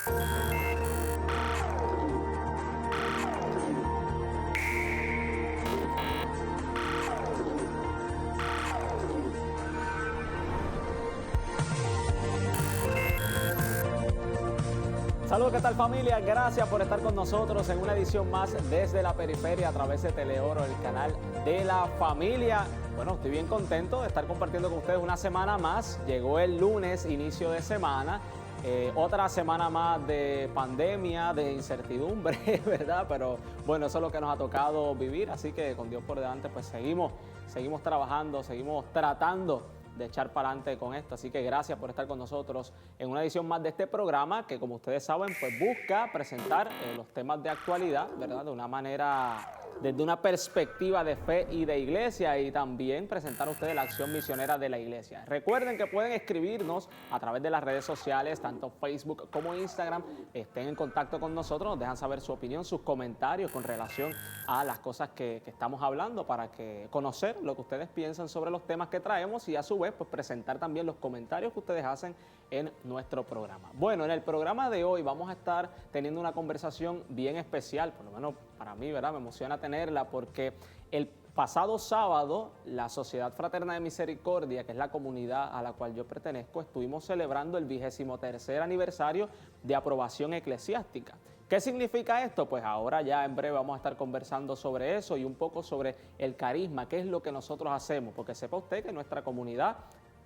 Saludos, ¿qué tal familia? Gracias por estar con nosotros en una edición más desde la periferia a través de Teleoro, el canal de la familia. Bueno, estoy bien contento de estar compartiendo con ustedes una semana más. Llegó el lunes, inicio de semana. Otra semana más de pandemia, de incertidumbre, ¿verdad? Pero bueno, eso es lo que nos ha tocado vivir, así que con Dios por delante pues seguimos trabajando, seguimos tratando de echar para adelante con esto. Así que gracias por estar con nosotros en una edición más de este programa que, como ustedes saben, pues busca presentar los temas de actualidad, ¿verdad? De una manera, desde una perspectiva de fe y de iglesia, y también presentar a ustedes la acción misionera de la iglesia. Recuerden que pueden escribirnos a través de las redes sociales, tanto Facebook como Instagram. Estén en contacto con nosotros, nos dejan saber su opinión, sus comentarios con relación a las cosas que estamos hablando, para que conocer lo que ustedes piensan sobre los temas que traemos y a su vez pues presentar también los comentarios que ustedes hacen en nuestro programa. Bueno, en el programa de hoy vamos a estar teniendo una conversación bien especial, por lo menos para mí, ¿verdad? Me emociona tenerla porque el pasado sábado la Sociedad Fraterna de Misericordia, que es la comunidad a la cual yo pertenezco, estuvimos celebrando el 23º aniversario de aprobación eclesiástica. ¿Qué significa esto? Pues ahora ya en breve vamos a estar conversando sobre eso y un poco sobre el carisma, qué es lo que nosotros hacemos, porque sepa usted que nuestra comunidad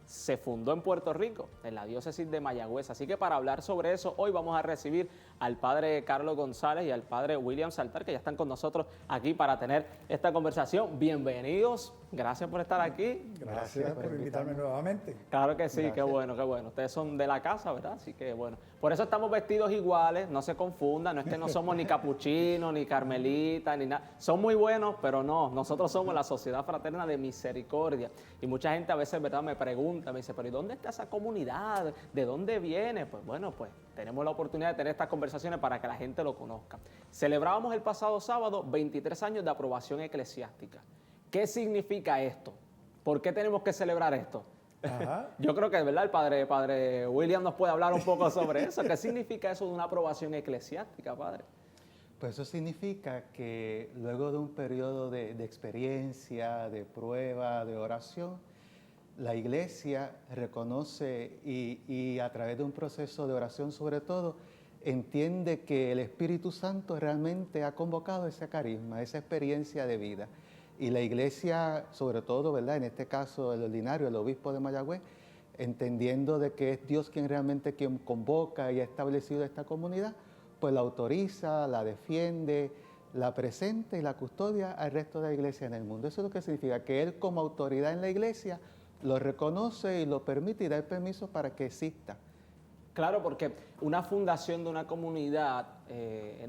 se fundó en Puerto Rico, en la diócesis de Mayagüez. Así que para hablar sobre eso, hoy vamos a recibir al padre Carlos González y al padre William Saltar, que ya están con nosotros aquí para tener esta conversación. Bienvenidos, gracias por estar aquí. Gracias por invitarme nuevamente. Claro que sí, qué bueno, qué bueno. Ustedes son de la casa, ¿verdad? Así que bueno, por eso estamos vestidos iguales, no se confundan, no es que no somos ni capuchinos, ni carmelitas, ni nada. Son muy buenos, pero no, nosotros somos la Sociedad Fraterna de Misericordia. Y mucha gente a veces, ¿verdad?, me pregunta, me dice, pero ¿y dónde está esa comunidad? ¿De dónde viene? Pues bueno, pues tenemos la oportunidad de tener estas conversaciones para que la gente lo conozca. Celebrábamos el pasado sábado 23 años de aprobación eclesiástica. ¿Qué significa esto? ¿Por qué tenemos que celebrar esto? Ajá. Yo creo que, ¿verdad?, el padre William nos puede hablar un poco sobre eso. ¿Qué significa eso de una aprobación eclesiástica, padre? Pues eso significa que luego de un periodo de experiencia, de prueba, de oración, la iglesia reconoce y a través de un proceso de oración sobre todo, entiende que el Espíritu Santo realmente ha convocado ese carisma, esa experiencia de vida. Y la iglesia, sobre todo, ¿verdad?, en este caso el ordinario, el obispo de Mayagüez, entendiendo de que es Dios quien convoca y ha establecido esta comunidad, pues la autoriza, la defiende, la presenta y la custodia al resto de la iglesia en el mundo. Eso es lo que significa que Él, como autoridad en la iglesia, lo reconoce y lo permite y da el permiso para que exista. Claro, porque una fundación de una comunidad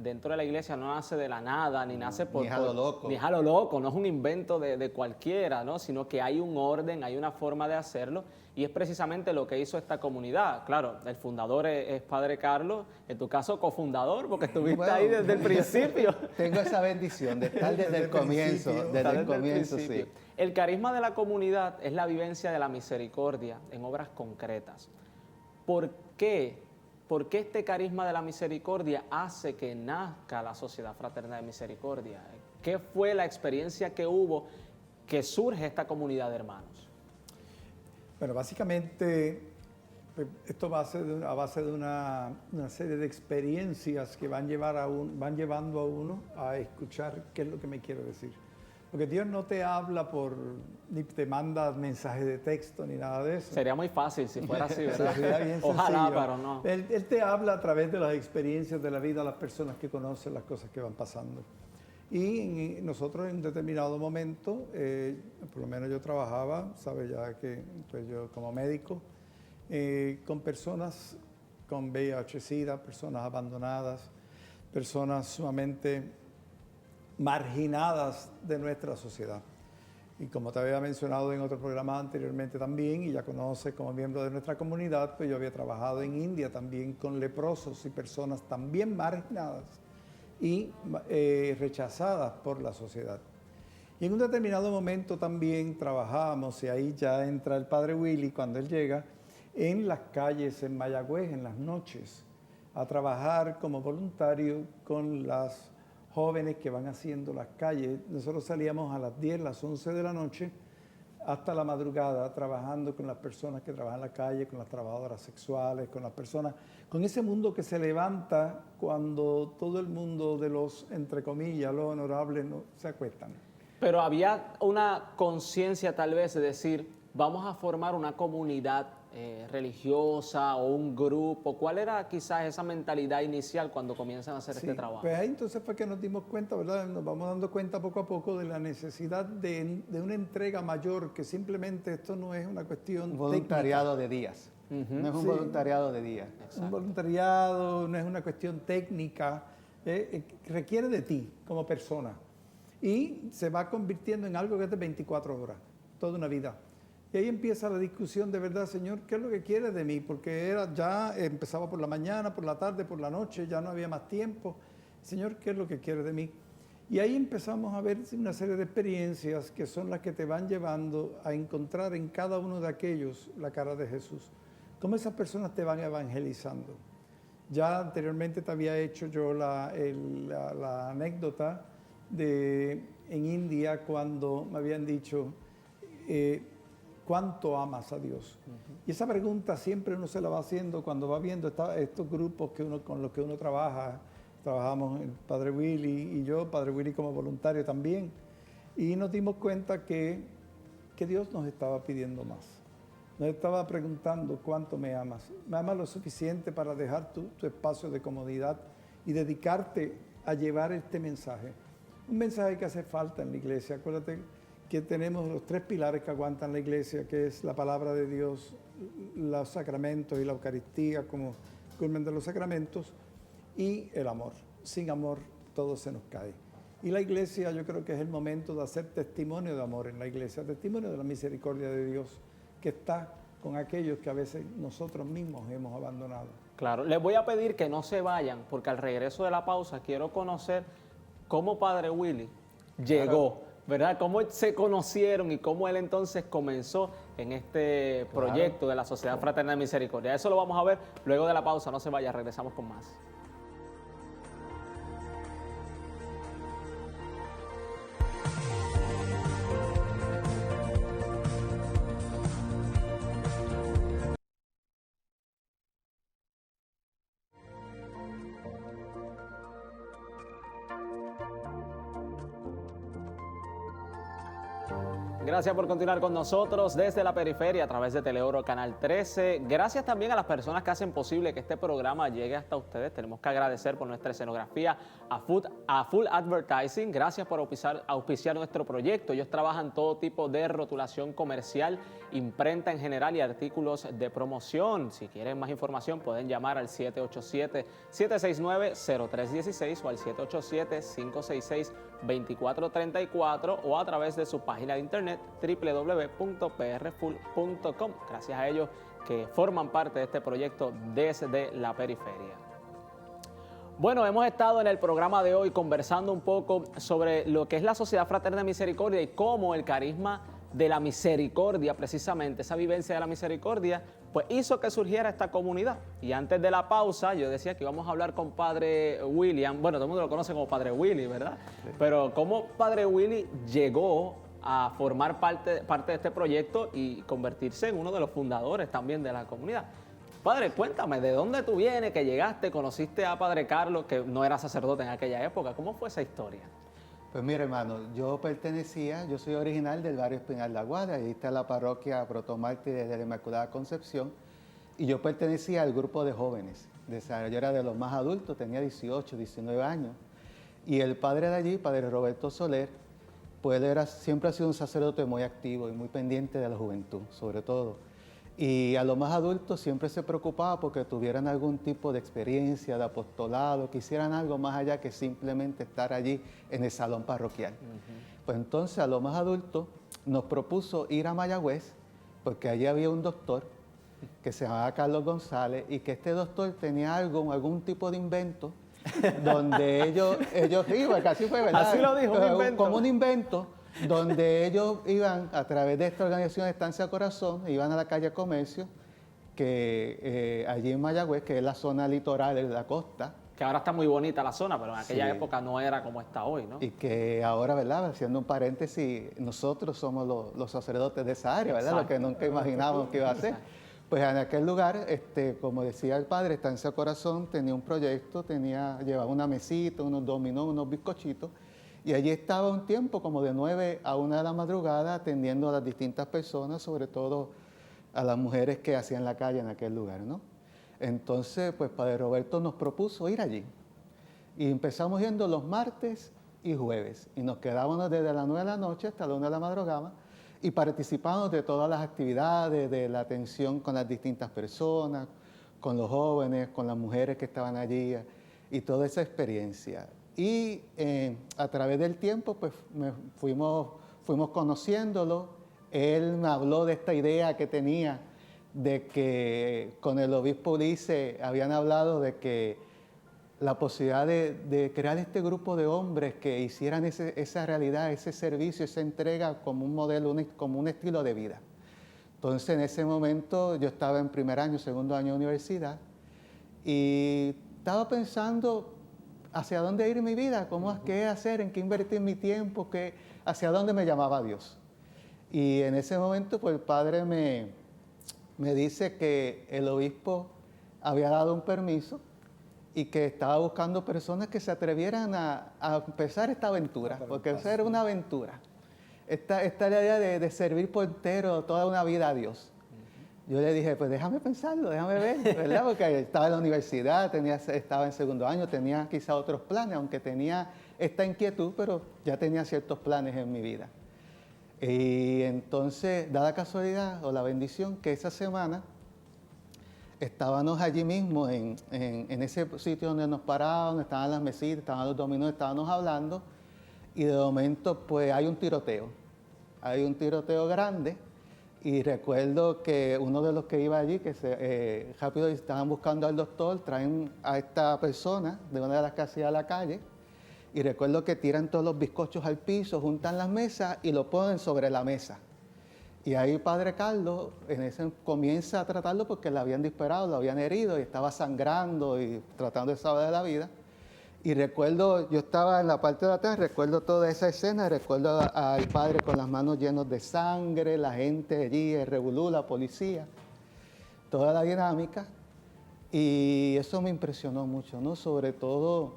dentro de la iglesia no nace de la nada, ni nace por... Ni es a lo loco. Ni es a lo loco, no es un invento de cualquiera, ¿no? Sino que hay un orden, hay una forma de hacerlo, y es precisamente lo que hizo esta comunidad. Claro, el fundador es padre Carlos, en tu caso cofundador, porque estuviste ahí desde el principio. Tengo esa bendición de estar desde el comienzo, sí. El carisma de la comunidad es la vivencia de la misericordia en obras concretas. ¿Por qué? ¿Por qué este carisma de la misericordia hace que nazca la Sociedad Fraterna de Misericordia? ¿Qué fue la experiencia que hubo que surge esta comunidad de hermanos? Bueno, básicamente esto va a ser a base de una serie de experiencias que van llevando a uno a escuchar qué es lo que me quiero decir. Porque Dios no te habla ni te manda mensajes de texto ni nada de eso. Sería muy fácil si fuera así, ¿verdad? Sería bien Ojalá, sencillo. pero no. Él te habla a través de las experiencias de la vida, las personas que conocen las cosas que van pasando. Y nosotros en un determinado momento, por lo menos yo trabajaba, ¿sabes? Ya que pues yo como médico, con personas con VIH-Sida, personas abandonadas, personas sumamente marginadas de nuestra sociedad. Y como te había mencionado en otro programa anteriormente también, y ya conoces como miembro de nuestra comunidad, pues yo había trabajado en India también con leprosos y personas también marginadas y rechazadas por la sociedad. Y en un determinado momento también trabajábamos, y ahí ya entra el padre Willy cuando él llega, en las calles en Mayagüez, en las noches, a trabajar como voluntario con las jóvenes que van haciendo las calles. Nosotros salíamos a las 10, las 11 de la noche hasta la madrugada trabajando con las personas que trabajan en la calle, con las trabajadoras sexuales, con las personas, con ese mundo que se levanta cuando todo el mundo de los, entre comillas, los honorables no, se acuestan. Pero había una conciencia tal vez de decir, vamos a formar una comunidad religiosa o un grupo. ¿Cuál era quizás esa mentalidad inicial cuando comienzan a hacer este trabajo? Pues ahí entonces fue que nos dimos cuenta, ¿verdad? Nos vamos dando cuenta poco a poco de la necesidad de una entrega mayor, que simplemente esto no es una cuestión voluntariado técnica. De días. No es un voluntariado de días. Exacto. Un voluntariado no es una cuestión técnica, requiere de ti como persona. Y se va convirtiendo en algo que es de 24 horas, toda una vida. Y ahí empieza la discusión de verdad, Señor, ¿qué es lo que quieres de mí? Porque ya empezaba por la mañana, por la tarde, por la noche, ya no había más tiempo. Señor, ¿qué es lo que quieres de mí? Y ahí empezamos a ver una serie de experiencias que son las que te van llevando a encontrar en cada uno de aquellos la cara de Jesús. Cómo esas personas te van evangelizando. Ya anteriormente te había hecho yo la anécdota en India cuando me habían dicho... ¿cuánto amas a Dios? Y esa pregunta siempre uno se la va haciendo cuando va viendo estos grupos con los que uno trabaja. Trabajamos el Padre Willy y yo, Padre Willy como voluntario también. Y nos dimos cuenta que Dios nos estaba pidiendo más. Nos estaba preguntando, ¿cuánto me amas? ¿Me amas lo suficiente para dejar tu espacio de comodidad y dedicarte a llevar este mensaje? Un mensaje que hace falta en la iglesia. Acuérdate que tenemos los 3 pilares que aguantan la iglesia, que es la palabra de Dios, los sacramentos y la Eucaristía como culmen de los sacramentos, y el amor. Sin amor todo se nos cae. Y la iglesia, yo creo que es el momento de hacer testimonio de amor en la iglesia, testimonio de la misericordia de Dios que está con aquellos que a veces nosotros mismos hemos abandonado. Claro, les voy a pedir que no se vayan, porque al regreso de la pausa quiero conocer cómo Padre Willy llegó, ¿verdad? Cómo se conocieron y cómo él entonces comenzó en este proyecto de la Sociedad Fraterna de Misericordia. Eso lo vamos a ver luego de la pausa. No se vaya, regresamos con más. Gracias por continuar con nosotros desde la periferia a través de Teleoro Canal 13. Gracias también a las personas que hacen posible que este programa llegue hasta ustedes. Tenemos que agradecer por nuestra escenografía a Full Advertising. Gracias por auspiciar nuestro proyecto. Ellos trabajan todo tipo de rotulación comercial, imprenta en general y artículos de promoción. Si quieren más información pueden llamar al 787-769-0316 o al 787-566-2434 o a través de su página de internet www.prfull.com. Gracias a ellos que forman parte de este proyecto desde la periferia. Bueno, hemos estado en el programa de hoy conversando un poco sobre lo que es la Sociedad Fraterna de Misericordia y cómo el carisma de la misericordia, precisamente esa vivencia de la misericordia, pues hizo que surgiera esta comunidad. Y antes de la pausa, yo decía que íbamos a hablar con Padre William. Bueno, todo el mundo lo conoce como Padre Willy, ¿verdad? Sí. Pero cómo Padre Willy llegó a formar parte de este proyecto y convertirse en uno de los fundadores también de la comunidad. Padre, cuéntame, ¿de dónde tú vienes, que llegaste, conociste a Padre Carlos, que no era sacerdote en aquella época? ¿Cómo fue esa historia? Pues mira, hermano, yo soy original del barrio Espinal La Guardia, ahí está la parroquia Protomártires de la Inmaculada Concepción, y yo pertenecía al grupo de jóvenes. Yo era de los más adultos, tenía 18, 19 años, y el padre de allí, Padre Roberto Soler, pues él siempre ha sido un sacerdote muy activo y muy pendiente de la juventud, sobre todo. Y a los más adultos siempre se preocupaba porque tuvieran algún tipo de experiencia, de apostolado, que hicieran algo más allá que simplemente estar allí en el salón parroquial. Pues entonces a los más adultos nos propuso ir a Mayagüez, porque allí había un doctor que se llamaba Carlos González y que este doctor tenía algún tipo de invento donde ellos iban, casi fue verdad. Así lo dijo, un invento. Como un invento, donde ellos iban a través de esta organización de Estancia Corazón, iban a la calle Comercio, que allí en Mayagüez, que es la zona litoral de la costa, Que ahora está muy bonita la zona, pero en aquella Sí. época no era como está hoy, ¿no? y que ahora, ¿verdad? Haciendo un paréntesis, nosotros somos los sacerdotes de esa área, ¿verdad? Lo que nunca imaginábamos que iba a ser. Pues en aquel lugar, como decía el padre, Estancia Corazón tenía un proyecto, llevaba una mesita, unos dominós, unos bizcochitos, y allí estaba un tiempo como de 9 a 1 de la madrugada atendiendo a las distintas personas, sobre todo a las mujeres que hacían la calle en aquel lugar, ¿no? Entonces, pues Padre Roberto nos propuso ir allí. Y empezamos yendo los martes y jueves. Y nos quedábamos desde las 9 de la noche hasta la 1 de la madrugada y participábamos de todas las actividades, de la atención con las distintas personas, con los jóvenes, con las mujeres que estaban allí y toda esa experiencia. Y a través del tiempo, pues fuimos conociéndolo. Él me habló de esta idea que tenía de que con el obispo Ulises habían hablado de que la posibilidad de crear este grupo de hombres que hicieran esa realidad, ese servicio, esa entrega como un modelo, como un estilo de vida. Entonces, en ese momento yo estaba en primer año, segundo año de universidad y estaba pensando hacia dónde ir mi vida, qué hacer, en qué invertir mi tiempo, hacia dónde me llamaba Dios. Y en ese momento, pues el padre me dice que el obispo había dado un permiso y que estaba buscando personas que se atrevieran a empezar esta aventura, porque esa era una aventura. Esta idea de servir por entero toda una vida a Dios. Yo le dije, pues déjame pensarlo, déjame ver, ¿verdad? Porque estaba en la universidad, estaba en segundo año, tenía quizá otros planes, aunque tenía esta inquietud, pero ya tenía ciertos planes en mi vida. Y entonces, da la casualidad o la bendición que esa semana estábamos allí mismo en ese sitio donde nos parábamos, estaban las mesitas, estaban los dominós, estábamos hablando y de momento pues hay un tiroteo grande y recuerdo que uno de los que iba allí, que rápido estaban buscando al doctor, traen a esta persona de una de las que hacía la calle. Y recuerdo que tiran todos los bizcochos al piso, juntan las mesas y lo ponen sobre la mesa. Y ahí Padre Carlos comienza a tratarlo porque le habían disparado, lo habían herido y estaba sangrando y tratando de salvar de la vida. Y recuerdo, yo estaba en la parte de atrás, recuerdo toda esa escena, recuerdo al Padre con las manos llenas de sangre, la gente allí, el revolú, la policía, toda la dinámica. Y eso me impresionó mucho, ¿no? Sobre todo,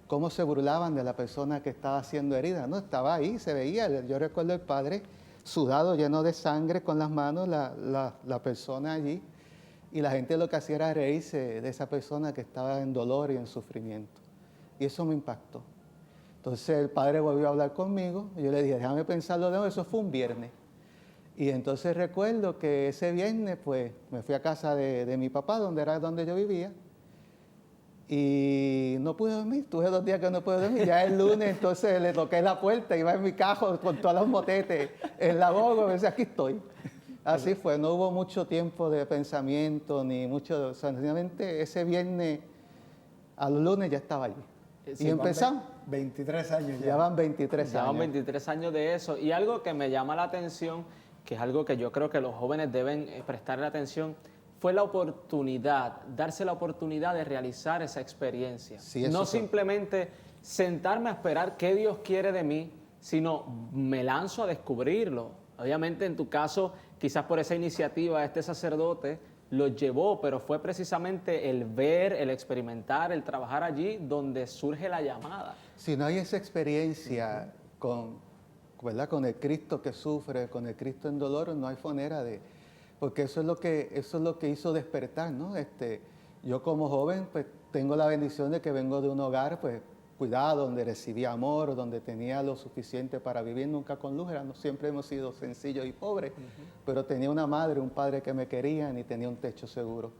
cómo se burlaban de la persona que estaba siendo herida, ¿no? Estaba ahí, se veía. Yo recuerdo el padre sudado, lleno de sangre, con las manos, la persona allí. Y la gente lo que hacía era reírse de esa persona que estaba en dolor y en sufrimiento. Y eso me impactó. Entonces el padre volvió a hablar conmigo. Y yo le dije, déjame pensarlo de nuevo. Eso fue un viernes. Y entonces recuerdo que ese viernes, pues, me fui a casa de mi papá, donde yo vivía. Y no pude dormir, tuve 2 días que no pude dormir. Ya el lunes entonces le toqué la puerta, iba en mi carro con todos los motetes en la boca, me decía, aquí estoy. Así fue, no hubo mucho tiempo de pensamiento, ni mucho, sencillamente ese viernes al lunes ya estaba allí. Sí, y empezamos. 23 años ya. Ya van 23 Llevan años. 23 años de eso. Y algo que me llama la atención, que es algo que yo creo que los jóvenes deben prestarle atención, fue la oportunidad, darse la oportunidad de realizar esa experiencia. Sí, eso no fue. simplemente sentarme a esperar qué Dios quiere de mí, sino me lanzo a descubrirlo. Obviamente en tu caso, quizás por esa iniciativa, este sacerdote lo llevó, pero fue precisamente el ver, el experimentar, el trabajar allí donde surge la llamada. Si no hay esa experiencia ¿verdad? Con el Cristo que sufre, con el Cristo en dolor, no hay manera porque eso es lo que hizo despertar, ¿no? Yo como joven, pues tengo la bendición de que vengo de un hogar, pues cuidado, donde recibí amor, donde tenía lo suficiente para vivir, nunca con lujo, siempre hemos sido sencillos y pobres, pero tenía una madre, un padre que me querían y tenía un techo seguro.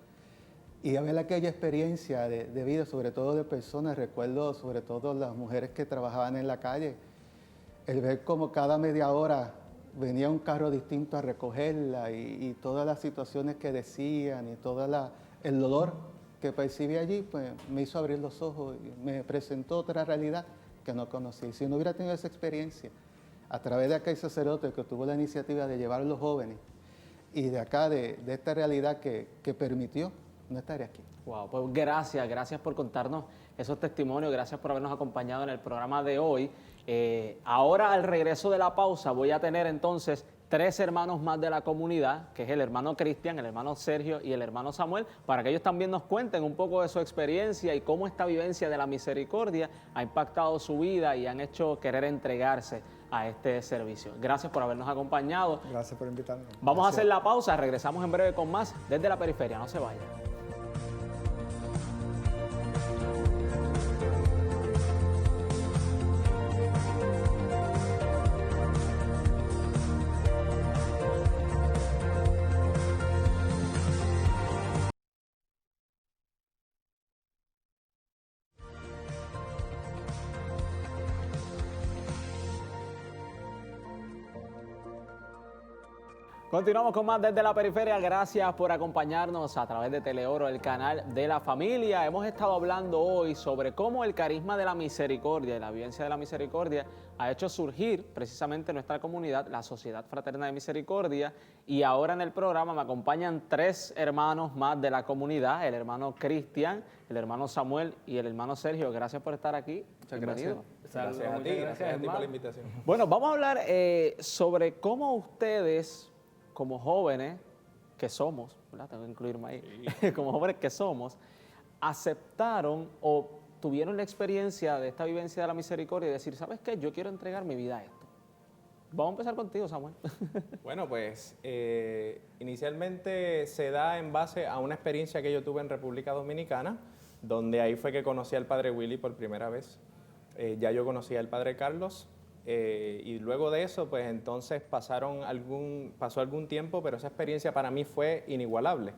Y a ver aquella experiencia de vida, sobre todo de personas, recuerdo sobre todo las mujeres que trabajaban en la calle, el ver como cada media hora venía un carro distinto a recogerla y todas las situaciones que decían y todo el dolor que percibí allí, pues me hizo abrir los ojos y me presentó otra realidad que no conocí. Si no hubiera tenido esa experiencia, a través de aquel sacerdote que tuvo la iniciativa de llevar a los jóvenes y de acá, de esta realidad que permitió no estar aquí. Wow, pues gracias por contarnos esos testimonios, gracias por habernos acompañado en el programa de hoy. Ahora, al regreso de la pausa, voy a tener entonces 3 hermanos más de la comunidad, que es el hermano Cristian, el hermano Sergio y el hermano Samuel, para que ellos también nos cuenten un poco de su experiencia y cómo esta vivencia de la misericordia ha impactado su vida y han hecho querer entregarse a este servicio. Gracias por habernos acompañado. Gracias por invitarnos. Vamos Gracias. a hacer la pausa, regresamos en breve con más desde la periferia, no se vayan. Continuamos con más desde la periferia. Gracias por acompañarnos a través de Teleoro, el canal de la familia. Hemos estado hablando hoy sobre cómo el carisma de la misericordia y la vivencia de la misericordia ha hecho surgir precisamente en nuestra comunidad la Sociedad Fraterna de Misericordia. Y ahora en el programa me acompañan 3 hermanos más de la comunidad, el hermano Cristian, el hermano Samuel y el hermano Sergio. Gracias por estar aquí. Muchas gracias. Gracias Gracias a ti por la invitación. Bueno, vamos a hablar sobre cómo ustedes, como jóvenes que somos, ¿verdad? Tengo que incluirme ahí, como jóvenes que somos, aceptaron o tuvieron la experiencia de esta vivencia de la misericordia y decir, ¿sabes qué? Yo quiero entregar mi vida a esto. Vamos a empezar contigo, Samuel. Bueno, pues inicialmente se da en base a una experiencia que yo tuve en República Dominicana, donde ahí fue que conocí al padre Willy por primera vez. Ya yo conocía al padre Carlos. Y luego de eso, pues entonces pasó algún tiempo, pero esa experiencia para mí fue inigualable.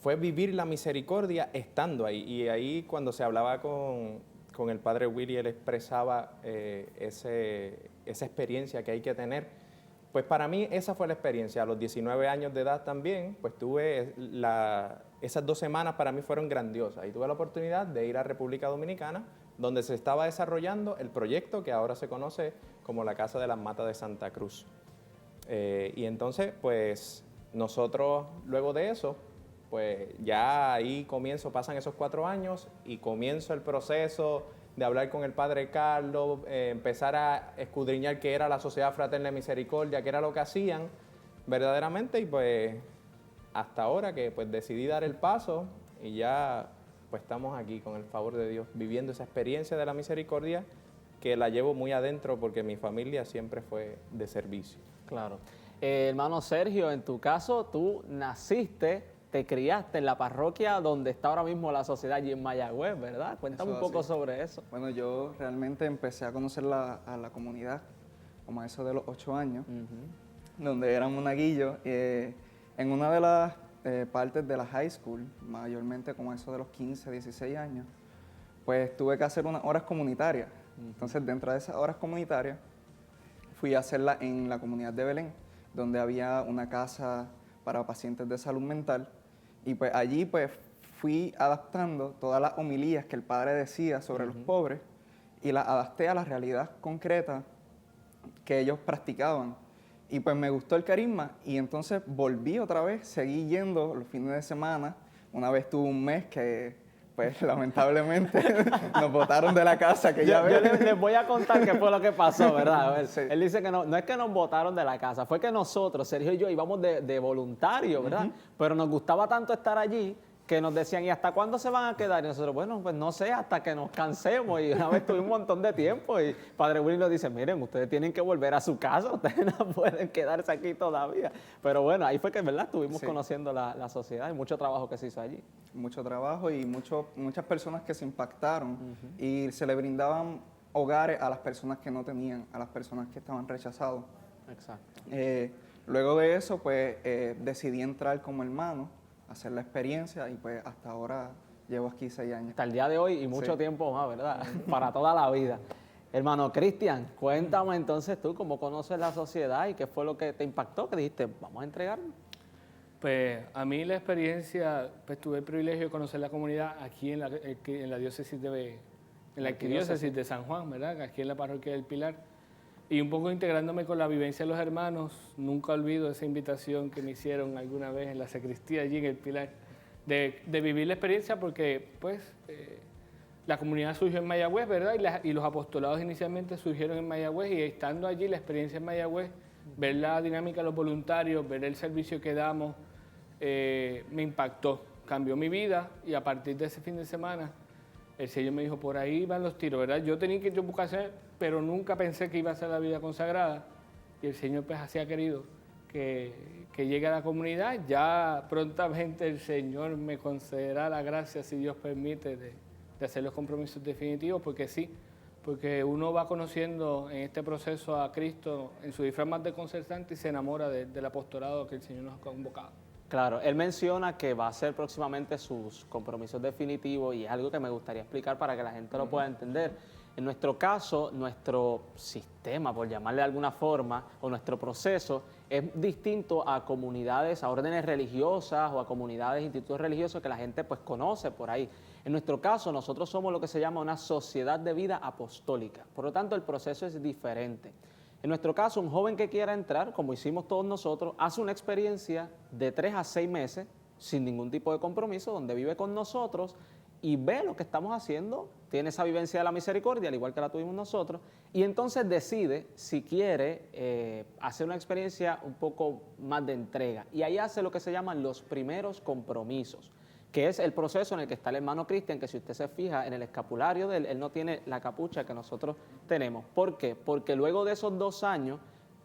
Fue vivir la misericordia estando ahí. Y ahí cuando se hablaba con el padre Willy, él expresaba esa experiencia que hay que tener. Pues para mí esa fue la experiencia. A los 19 años de edad también, pues tuve esas 2 semanas para mí fueron grandiosas. Y tuve la oportunidad de ir a República Dominicana, donde se estaba desarrollando el proyecto que ahora se conoce como la Casa de las Matas de Santa Cruz. Y entonces, pues, nosotros luego de eso, pues ya ahí pasan esos 4 años y comienzo el proceso de hablar con el padre Carlos, empezar a escudriñar qué era la Sociedad Fraterna de Misericordia, qué era lo que hacían verdaderamente, y pues hasta ahora que pues decidí dar el paso y ya pues estamos aquí con el favor de Dios, viviendo esa experiencia de la misericordia que la llevo muy adentro porque mi familia siempre fue de servicio. Claro. Hermano Sergio, en tu caso, tú naciste, te criaste en la parroquia donde está ahora mismo la sociedad allí en Mayagüez, ¿verdad? Cuéntame un poco sobre eso. Bueno, yo realmente empecé a conocer a la comunidad como a eso de los 8 años, donde era un monaguillo, en una de las partes de la high school, mayormente como eso de los 15, 16 años, pues tuve que hacer unas horas comunitarias. Entonces, dentro de esas horas comunitarias, fui a hacerlas en la comunidad de Belén, donde había una casa para pacientes de salud mental, y pues allí pues fui adaptando todas las homilías que el padre decía sobre los pobres y las adapté a la realidad concreta que ellos practicaban. Y pues me gustó el carisma y entonces volví otra vez, seguí yendo los fines de semana. Una vez tuve un mes que pues lamentablemente nos botaron de la casa que yo les voy a contar qué fue lo que pasó, ¿verdad? A ver, sí. Él dice que no es que nos botaron de la casa, fue que nosotros, Sergio y yo, íbamos de voluntario, ¿verdad? Pero nos gustaba tanto estar allí que nos decían, ¿y hasta cuándo se van a quedar? Y nosotros, bueno, pues no sé, hasta que nos cansemos. Y una vez tuvimos un montón de tiempo y Padre Willy nos dice, miren, ustedes tienen que volver a su casa, ustedes no pueden quedarse aquí todavía. Pero bueno, ahí fue que, ¿verdad? Estuvimos conociendo la sociedad y mucho trabajo que se hizo allí. Mucho trabajo y muchas personas que se impactaron y se le brindaban hogares a las personas que no tenían, a las personas que estaban rechazados. Exacto. Luego de eso, pues decidí entrar como hermano, hacer la experiencia y pues hasta ahora llevo aquí 6 años. Hasta el día de hoy y mucho tiempo más, ¿verdad? Para toda la vida. Hermano Cristian, cuéntame entonces tú cómo conoces la sociedad y qué fue lo que te impactó, que dijiste, vamos a entregarnos. Pues a mí la experiencia, pues tuve el privilegio de conocer la comunidad aquí en la diócesis de San Juan, ¿verdad? Aquí en la parroquia del Pilar. Y un poco integrándome con la vivencia de los hermanos, nunca olvido esa invitación que me hicieron alguna vez en la sacristía, allí en el Pilar, de vivir la experiencia porque, pues, la comunidad surgió en Mayagüez, ¿verdad? Y los apostolados inicialmente surgieron en Mayagüez y estando allí, la experiencia en Mayagüez, ver la dinámica de los voluntarios, ver el servicio que damos, me impactó, cambió mi vida y a partir de ese fin de semana, el Señor me dijo, por ahí van los tiros, ¿verdad? Yo tenía que ir a vocación, pero nunca pensé que iba a ser la vida consagrada y el Señor pues así ha querido que llegue a la comunidad. Ya prontamente el Señor me concederá la gracia, si Dios permite, de hacer los compromisos definitivos, porque sí, porque uno va conociendo en este proceso a Cristo en su disfraz más desconcertante y se enamora del apostolado que el Señor nos ha convocado. Claro, él menciona que va a hacer próximamente sus compromisos definitivos y es algo que me gustaría explicar para que la gente lo pueda entender. En nuestro caso, nuestro sistema, por llamarle de alguna forma, o nuestro proceso es distinto a comunidades, a órdenes religiosas o a comunidades, institutos religiosos que la gente pues conoce por ahí. En nuestro caso, nosotros somos lo que se llama una sociedad de vida apostólica. Por lo tanto, el proceso es diferente. En nuestro caso, un joven que quiera entrar, como hicimos todos nosotros, hace una experiencia de 3 a 6 meses, sin ningún tipo de compromiso, donde vive con nosotros y ve lo que estamos haciendo, tiene esa vivencia de la misericordia, al igual que la tuvimos nosotros, y entonces decide si quiere hacer una experiencia un poco más de entrega. Y ahí hace lo que se llaman los primeros compromisos, que es el proceso en el que está el hermano Cristian, que si usted se fija en el escapulario de él, él no tiene la capucha que nosotros tenemos. ¿Por qué? Porque luego de esos 2 años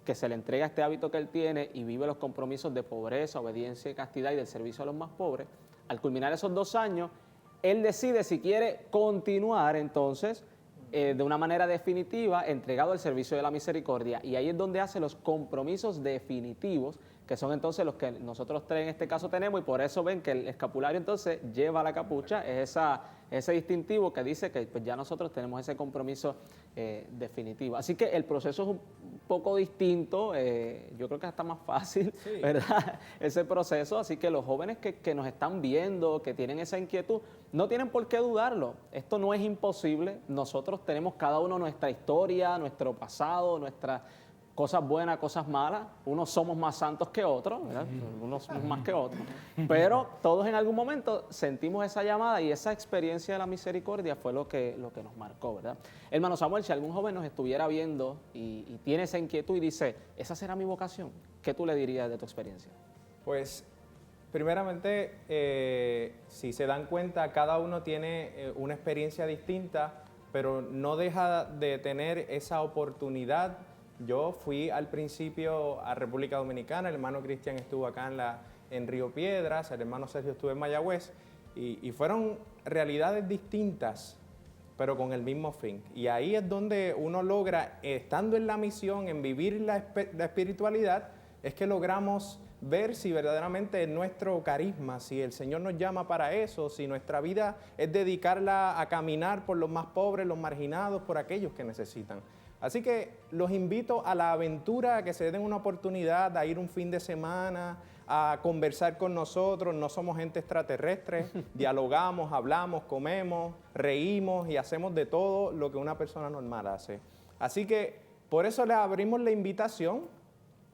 que se le entrega este hábito que él tiene y vive los compromisos de pobreza, obediencia y castidad y del servicio a los más pobres, al culminar esos 2 años, él decide si quiere continuar entonces de una manera definitiva entregado al servicio de la misericordia, y ahí es donde hace los compromisos definitivos, que son entonces los que nosotros 3 en este caso tenemos, y por eso ven que el escapulario entonces lleva la capucha, es ese distintivo que dice que pues, ya nosotros tenemos ese compromiso definitivo. Así que el proceso es un poco distinto, yo creo que hasta más fácil, sí, ¿verdad? Ese proceso, así que los jóvenes que nos están viendo, que tienen esa inquietud, no tienen por qué dudarlo. Esto no es imposible, nosotros tenemos cada uno nuestra historia, nuestro pasado, nuestras cosas buenas, cosas malas, unos somos más santos que otros, ¿verdad? Unos somos más que otros, pero todos en algún momento sentimos esa llamada y esa experiencia de la misericordia fue lo que nos marcó, ¿verdad? Hermano Samuel, si algún joven nos estuviera viendo y tiene esa inquietud y dice, esa será mi vocación, ¿qué tú le dirías de tu experiencia? Pues, primeramente, si se dan cuenta, cada uno tiene una experiencia distinta, pero no deja de tener esa oportunidad. Yo fui al principio a República Dominicana, el hermano Cristian estuvo acá en Río Piedras, el hermano Sergio estuvo en Mayagüez, y fueron realidades distintas, pero con el mismo fin. Y ahí es donde uno logra, estando en la misión, en vivir la espiritualidad, es que logramos ver si verdaderamente es nuestro carisma, si el Señor nos llama para eso, si nuestra vida es dedicarla a caminar por los más pobres, los marginados, por aquellos que necesitan. Así que los invito a la aventura, a que se den una oportunidad, a ir un fin de semana, a conversar con nosotros. No somos gente extraterrestre, dialogamos, hablamos, comemos, reímos y hacemos de todo lo que una persona normal hace. Así que por eso le abrimos la invitación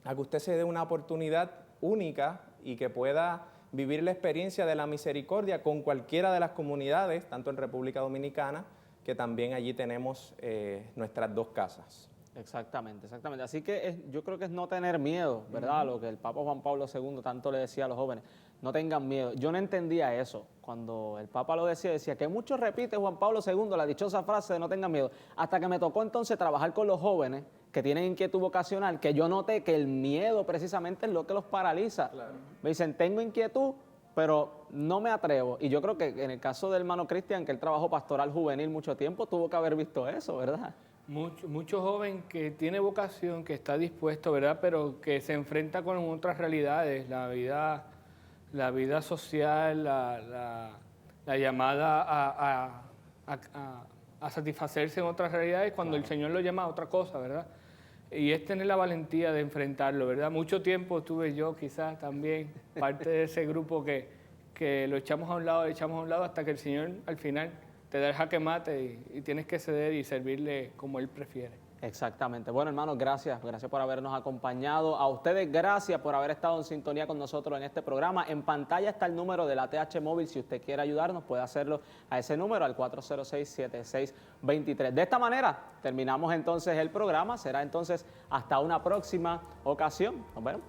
a que usted se dé una oportunidad única y que pueda vivir la experiencia de la misericordia con cualquiera de las comunidades, tanto en República Dominicana, que también allí tenemos nuestras 2 casas. Exactamente, exactamente. Así que yo creo que es no tener miedo, ¿verdad? Lo que el Papa Juan Pablo II tanto le decía a los jóvenes, no tengan miedo. Yo no entendía eso. Cuando el Papa lo decía que mucho repite Juan Pablo II la dichosa frase de no tengan miedo, hasta que me tocó entonces trabajar con los jóvenes que tienen inquietud vocacional, que yo noté que el miedo precisamente es lo que los paraliza. Claro. Me dicen, tengo inquietud, pero no me atrevo. Y yo creo que en el caso del hermano Cristian, que él trabajó pastoral juvenil mucho tiempo, tuvo que haber visto eso, ¿verdad? Mucho joven que tiene vocación, que está dispuesto, ¿verdad? Pero que se enfrenta con otras realidades, la vida social, la llamada a satisfacerse en otras realidades cuando claro, el Señor lo llama a otra cosa, ¿verdad? Y es tener la valentía de enfrentarlo, ¿verdad? Mucho tiempo tuve yo quizás también parte de ese grupo que lo echamos a un lado, hasta que el Señor al final te da el jaque mate y tienes que ceder y servirle como Él prefiere. Exactamente. Bueno, hermanos, gracias por habernos acompañado. A ustedes, gracias por haber estado en sintonía con nosotros en este programa. En pantalla está el número de la ATH Móvil. Si usted quiere ayudarnos, puede hacerlo a ese número, al 406-7623. De esta manera, terminamos entonces el programa. Será entonces hasta una próxima ocasión. Nos vemos.